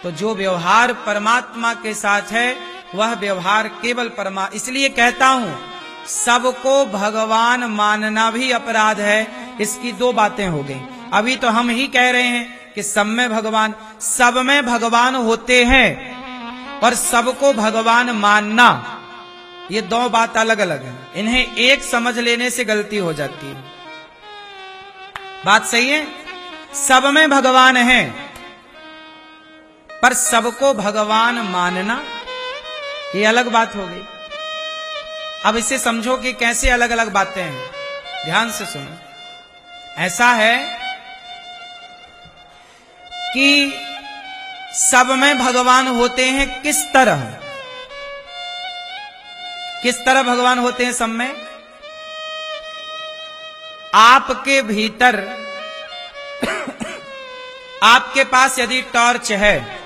तो जो व्यवहार परमात्मा के साथ है वह व्यवहार केवल इसलिए कहता हूं सबको भगवान मानना भी अपराध है। इसकी दो बातें हो गई। अभी तो हम ही कह रहे हैं कि सब में भगवान होते हैं और सबको भगवान मानना, ये दो बात अलग अलग है। इन्हें एक समझ लेने से गलती हो जाती है। बात सही है, सब में भगवान है पर सबको भगवान मानना ये अलग बात हो गई। अब इसे समझो कि कैसे अलग अलग बातें हैं, ध्यान से सुनो। ऐसा है कि सब में भगवान होते हैं, किस तरह भगवान होते हैं सब में? आपके भीतर आपके पास यदि टॉर्च है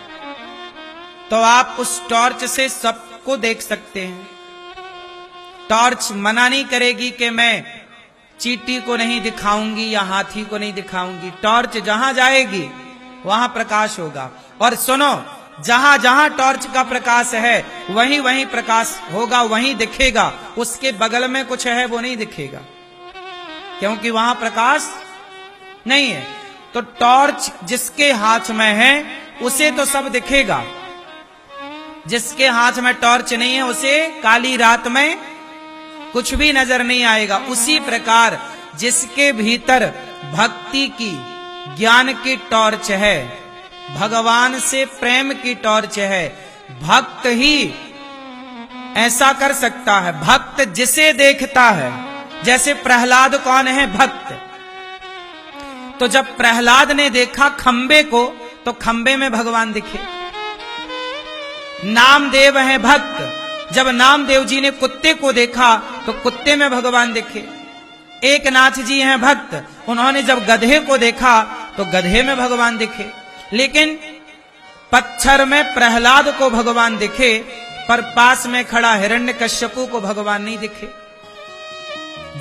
तो आप उस टॉर्च से सबको देख सकते हैं। टॉर्च मना नहीं करेगी कि मैं चींटी को नहीं दिखाऊंगी या हाथी को नहीं दिखाऊंगी। टॉर्च जहां जाएगी वहां प्रकाश होगा। और सुनो, जहां जहां टॉर्च का प्रकाश है वहीं वहीं प्रकाश होगा, वहीं दिखेगा। उसके बगल में कुछ है वो नहीं दिखेगा, क्योंकि वहां प्रकाश नहीं है। तो टॉर्च जिसके हाथ में है उसे तो सब दिखेगा, जिसके हाथ में टॉर्च नहीं है उसे काली रात में कुछ भी नजर नहीं आएगा। उसी प्रकार जिसके भीतर भक्ति की, ज्ञान की टॉर्च है, भगवान से प्रेम की टॉर्च है, भक्त ही ऐसा कर सकता है। भक्त जिसे देखता है, जैसे प्रहलाद कौन है? भक्त। तो जब प्रहलाद ने देखा खंबे को तो खंबे में भगवान दिखे। नामदेव है भक्त, जब नामदेव जी ने कुत्ते को देखा तो कुत्ते में भगवान दिखे। एक नाथ जी हैं भक्त, उन्होंने जब गधे को देखा तो गधे में भगवान दिखे। लेकिन पत्थर में प्रहलाद को भगवान दिखे पर पास में खड़ा हिरण्यकश्यपु को भगवान नहीं दिखे।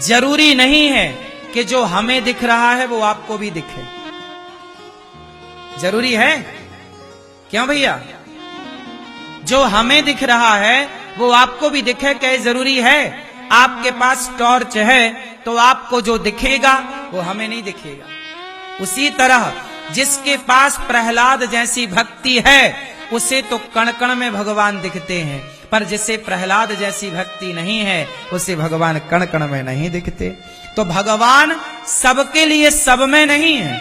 जरूरी नहीं है कि जो हमें दिख रहा है वो आपको भी दिखे। जरूरी है? क्यों भैया? जो हमें दिख रहा है वो आपको भी दिखे, क्या जरूरी है? आपके पास टॉर्च है तो आपको जो दिखेगा वो हमें नहीं दिखेगा। उसी तरह जिसके पास प्रहलाद जैसी भक्ति है उसे तो कण कण में भगवान दिखते हैं, पर जिसे प्रहलाद जैसी भक्ति नहीं है उसे भगवान कण कण में नहीं दिखते। तो भगवान सबके लिए सब में नहीं है।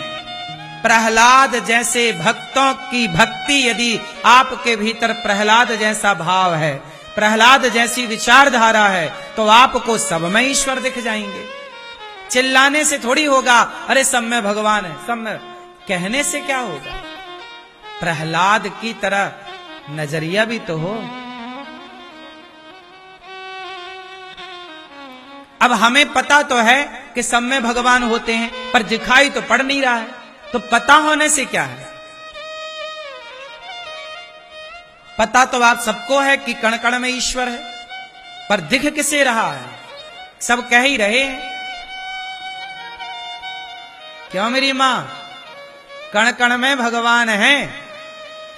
प्रहलाद जैसे भक्तों की भक्ति, यदि आपके भीतर प्रहलाद जैसा भाव है, प्रहलाद जैसी विचारधारा है, तो आपको सब में ईश्वर दिख जाएंगे। चिल्लाने से थोड़ी होगा अरे सब में भगवान है, सब में। कहने से क्या होगा? प्रहलाद की तरह नजरिया भी तो हो। अब हमें पता तो है कि सब में भगवान होते हैं, पर दिखाई तो पड़ नहीं रहा है। तो पता होने से क्या है? पता तो आप सबको है कि कण कण में ईश्वर है, पर दिख किसे रहा है? सब कह ही रहे हैं। क्यों मेरी मां? कण कण में भगवान है,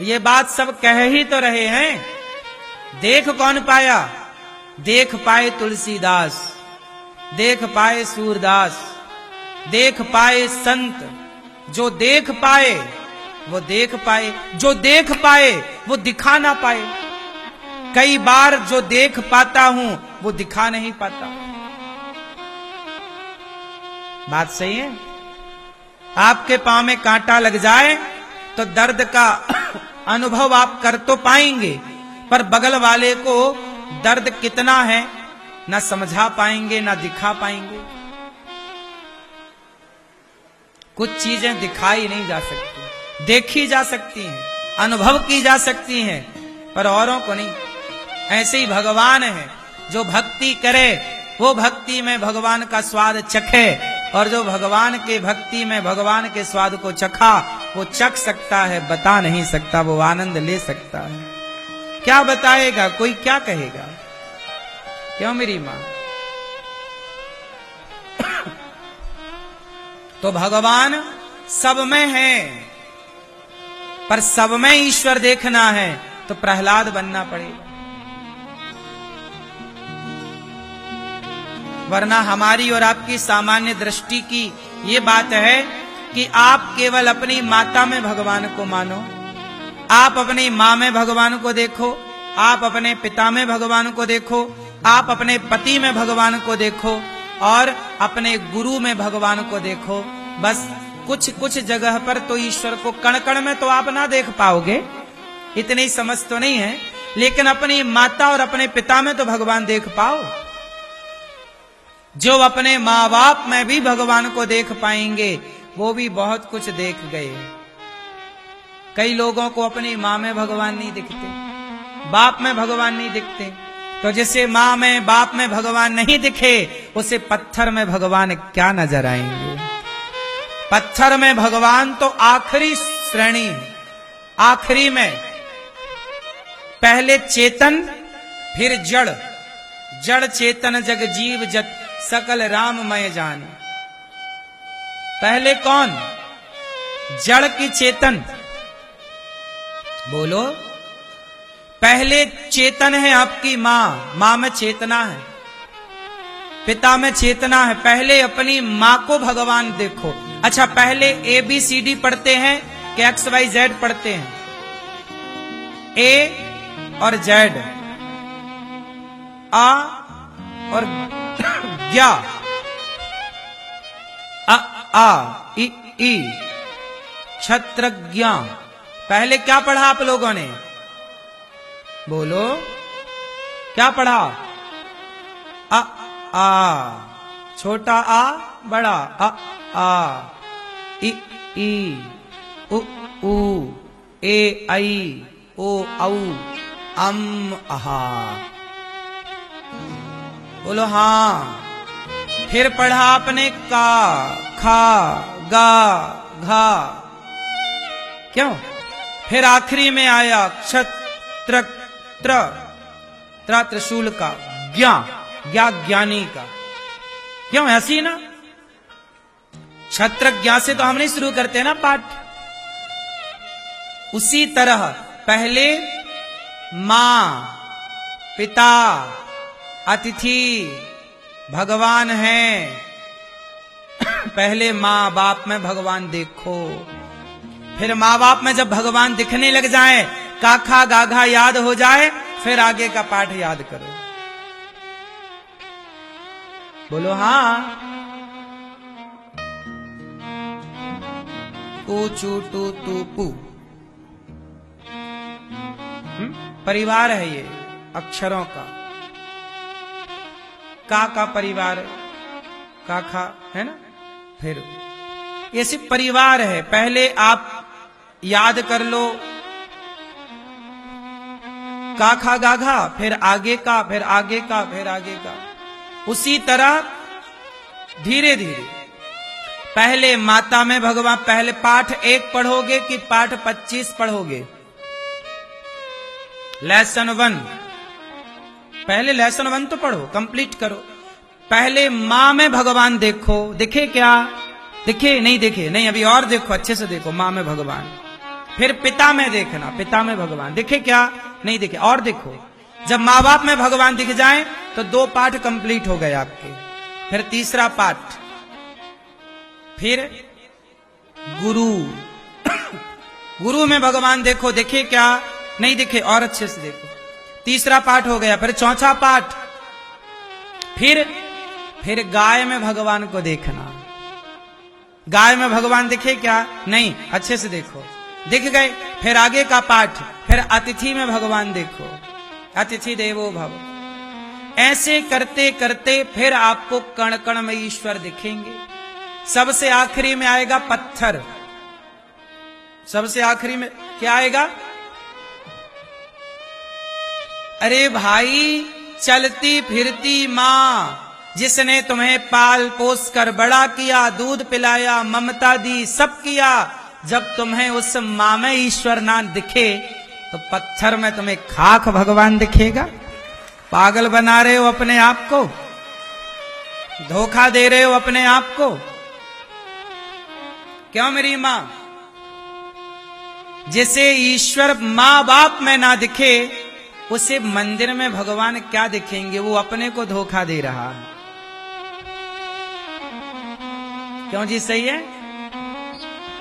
ये बात सब कह ही तो रहे हैं। देख कौन पाया? देख पाए तुलसीदास, देख पाए सूरदास, देख पाए संत। जो देख पाए वो देख पाए, जो देख पाए वो दिखा ना पाए। कई बार जो देख पाता हूं वो दिखा नहीं पाता। बात सही है? आपके पांव में कांटा लग जाए तो दर्द का अनुभव आप कर तो पाएंगे, पर बगल वाले को दर्द कितना है ना समझा पाएंगे ना दिखा पाएंगे। कुछ चीजें दिखाई नहीं जा सकती, देखी जा सकती हैं, अनुभव की जा सकती हैं, पर औरों को नहीं। ऐसे ही भगवान है, जो भक्ति करे वो भक्ति में भगवान का स्वाद चखे, और जो भगवान के भक्ति में भगवान के स्वाद को चखा वो चख सकता है, बता नहीं सकता, वो आनंद ले सकता है। क्या बताएगा कोई, क्या कहेगा? क्यों मेरी मां? तो भगवान सब में है, पर सब में ईश्वर देखना है तो प्रहलाद बनना पड़ेगा, वरना हमारी और आपकी सामान्य दृष्टि की ये बात है कि आप केवल अपनी माता में भगवान को मानो, आप अपनी माँ में भगवान को देखो, आप अपने पिता में भगवान को देखो, आप अपने पति में भगवान को देखो और अपने गुरु में भगवान को देखो। बस कुछ कुछ जगह पर तो ईश्वर को कण कण में तो आप ना देख पाओगे, इतनी समझ तो नहीं है, लेकिन अपनी माता और अपने पिता में तो भगवान देख पाओ। जो अपने माँ बाप में भी भगवान को देख पाएंगे वो भी बहुत कुछ देख गए। कई लोगों को अपनी माँ में भगवान नहीं दिखते, बाप में भगवान नहीं दिखते, तो जिसे माँ में बाप में भगवान नहीं दिखे उसे पत्थर में भगवान क्या नजर आएंगे। पत्थर में भगवान तो आखिरी श्रेणी, आखिरी में पहले चेतन फिर जड़, जड़ चेतन जग जीव जत सकल राममय जान। पहले कौन? जड़ की चेतन, बोलो। पहले चेतन है आपकी माँ, माँ में चेतना है, पिता में चेतना है। पहले अपनी माँ को भगवान देखो। अच्छा, पहले ABCD पढ़ते हैं कि XYZ पढ़ते हैं? A और Z, आ और ज्ञा, आ ई ई, क्षत्रज्ञ। पहले क्या पढ़ा आप लोगों ने? बोलो, क्या पढ़ा? आ, छोटा आ, बड़ा आ, इ ई, उ ऊ, ए आई, ओ औ, अम आहा। बोलो हाँ। फिर पढ़ा आपने का, खा, गा, घा, क्यों? फिर आखिरी में आया क्षत्र, त्रिशूल का, ज्ञा, ज्ञा ज्ञानी का। क्यों? ऐसी ना, क्षत्र ज्ञा से तो हम नहीं शुरू करते ना पाठ। उसी तरह पहले मां, पिता, अतिथि, भगवान है। पहले माँ बाप में भगवान देखो, फिर माँ बाप में जब भगवान दिखने लग जाए, काखा गाघा याद हो जाए, फिर आगे का पाठ याद करो। बोलो हाँ। ऊ चू टू तू पू, परिवार है ये अक्षरों का परिवार, काखा है ना। फिर ये सिर्फ परिवार है। पहले आप याद कर लो काखा गाघा, फिर आगे का, फिर आगे का, फिर आगे का। उसी तरह धीरे धीरे पहले माता में भगवान, पहले पाठ 1 पढ़ोगे कि पाठ 25 पढ़ोगे? लेसन 1, पहले लेसन 1 तो पढ़ो, कंप्लीट करो। पहले माँ में भगवान देखो, दिखे क्या? दिखे? नहीं दिखे? नहीं, अभी और देखो, अच्छे से देखो माँ में भगवान। फिर पिता में देखना, पिता में भगवान दिखे क्या? नहीं दिखे, और देखो। जब माँ बाप में भगवान दिख जाए तो 2 पाठ कंप्लीट हो गए आपके। फिर तीसरा पाठ, फिर गुरु, गुरु में भगवान देखो, दिखे क्या? नहीं दिखे, और अच्छे से देखो। तीसरा पाठ हो गया। फिर चौथा पाठ, फिर गाय में भगवान को देखना। गाय में भगवान दिखे क्या? नहीं, अच्छे से देखो, दिख गए। फिर आगे का पाठ, फिर अतिथि में भगवान देखो, अतिथि देवो भव। ऐसे करते करते फिर आपको कण कण में ईश्वर दिखेंगे। सबसे आखिरी में आएगा पत्थर। सबसे आखिरी में क्या आएगा? अरे भाई, चलती फिरती माँ जिसने तुम्हें पाल पोस कर बड़ा किया, दूध पिलाया, ममता दी, सब किया, जब तुम्हें उस माँ में ईश्वर ना दिखे तो पत्थर में तुम्हें खाक भगवान दिखेगा। पागल बना रहे हो अपने आप को, धोखा दे रहे हो अपने आप को। क्यों मेरी माँ? जैसे ईश्वर माँ बाप में ना दिखे, उसे मंदिर में भगवान क्या दिखेंगे? वो अपने को धोखा दे रहा है। क्यों जी? सही है।